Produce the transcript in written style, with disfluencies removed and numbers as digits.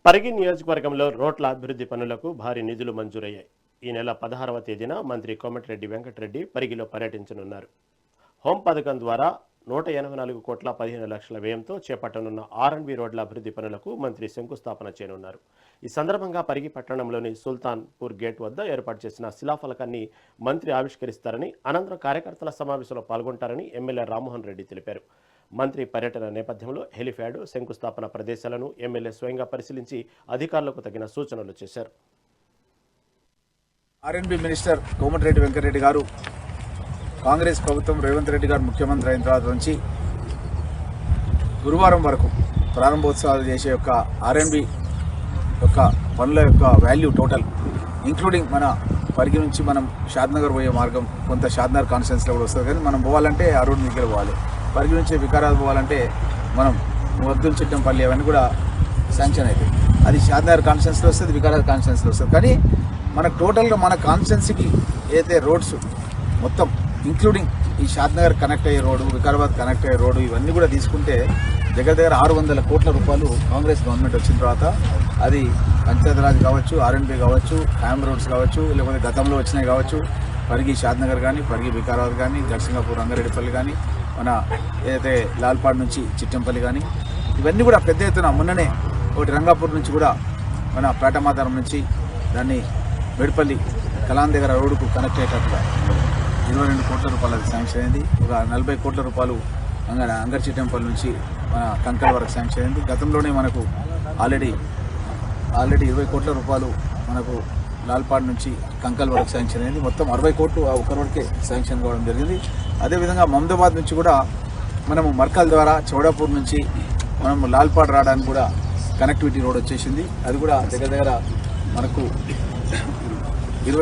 పరిగి నియోజకవర్గంలో రోడ్ల అభివృద్ధి పనులకు భారీ నిధులు మంజూరయ్యాయి. ఈ నెల 16వ తేదీన మంత్రి కోమటిరెడ్డి వెంకటరెడ్డి పరిగిలో పర్యటించనున్నారు. హోం పథకం ద్వారా 184 కోట్ల 15 లక్షల వ్యయంతో చేపట్టనున్న R&B రోడ్ల అభివృద్ధి పనులకు మంత్రి శంకుస్థాపన చేయనున్నారు. ఈ సందర్భంగా పరిగి పట్టణంలోని సుల్తాన్పూర్ గేట్ వద్ద ఏర్పాటు చేసిన శిలాఫలకాన్ని మంత్రి ఆవిష్కరిస్తారని, అనంతరం కార్యకర్తల సమావేశంలో పాల్గొంటారని ఎమ్మెల్యే రామ్మోహన్ రెడ్డి తెలిపారు. మంత్రి పర్యటన నేపథ్యంలో హెలిప్యాడ్, శంకుస్థాపన ప్రదేశాలను ఎమ్మెల్యే స్వయంగా పరిశీలించి అధికారులకు తగిన సూచనలు చేశారు. R&B మినిస్టర్ కోమటిరెడ్డి వెంకటరెడ్డి గారు కాంగ్రెస్ ప్రభుత్వం రేవంత్ రెడ్డి గారు ముఖ్యమంత్రి అయిన తర్వాత నుంచి గురువారం వరకు ప్రారంభోత్సవాలు చేసే యొక్క R&B యొక్క పనుల యొక్క వాల్యూ టోటల్ ఇంక్లూడింగ్ మన పరిగి నుంచి మనం షాద్నగర్ పోయే మార్గం కొంత షాద్నగర్ కాన్స్టిట్యున్సీలో కూడా వస్తుంది. కానీ మనం పోవాలంటే ఆ రోడ్ మీదకి పోవాలి. పరిగి నుంచి వికారాబాద్ పోవాలంటే మనం వద్దుల చిట్టంపల్లి అవన్నీ కూడా శాంక్షన్ అవుతాయి. అది షాద్నగర్ కాన్స్టిట్యున్సీలో వస్తుంది, వికారాబాద్ కాన్స్టిట్యున్సీలో వస్తుంది. కానీ మనకు టోటల్గా మన కాన్స్టిట్యున్సీకి ఏదైతే రోడ్స్ మొత్తం ఇంక్లూడింగ్ ఈ షాద్నగర్ కనెక్ట్ అయ్యే రోడ్డు, వికారాబాద్ కనెక్ట్ అయ్యే రోడ్డు ఇవన్నీ కూడా తీసుకుంటే దగ్గర 600 కోట్ల రూపాయలు కాంగ్రెస్ గవర్నమెంట్ వచ్చిన తర్వాత అది పంచాయతీరాజ్ కావచ్చు, R&B కావచ్చు, హ్యామ్ రోడ్స్ కావచ్చు, లేకపోతే గతంలో వచ్చినాయి కావచ్చు, పరిగి షాద్నగర్ కానీ, పరిగి వికారాబాద్ కానీ, గడ్సింగాపూర్ రంగారెడ్డిపల్లి కానీ, మన ఏదైతే లాల్పాడ్ నుంచి చిట్టంపల్లి కానీ ఇవన్నీ కూడా పెద్ద ఎత్తున మొన్ననే ఒకటి రంగాపూర్ నుంచి కూడా మన పేటమాధారం నుంచి దాన్ని మేడిపల్లి కలాన్ దగ్గర రోడ్డుకు కనెక్ట్ అయ్యేటట్టుగా 22 కోట్ల రూపాయలు అది శాంక్షన్ అయింది. ఒక 40 కోట్ల రూపాయలు అంగర్చిట్టంపల్లి నుంచి మన కంకల్ వరకు శాంక్షన్ అయింది. గతంలోనే మనకు ఆల్రెడీ 20 కోట్ల రూపాయలు మనకు లాల్పాడ్ నుంచి కంకల్ వరకు శాంక్షన్ అయింది. మొత్తం 60 కోట్లు ఒక రోడ్కే శాంక్షన్ కావడం జరిగింది. అదేవిధంగా మహమ్మదాబాద్ నుంచి కూడా మనము మర్కల్ ద్వారా చౌడాపూర్ నుంచి మనం లాల్పాడ్ రావడానికి కూడా కనెక్టివిటీ రోడ్ వచ్చేసింది. అది కూడా దగ్గర మనకు 20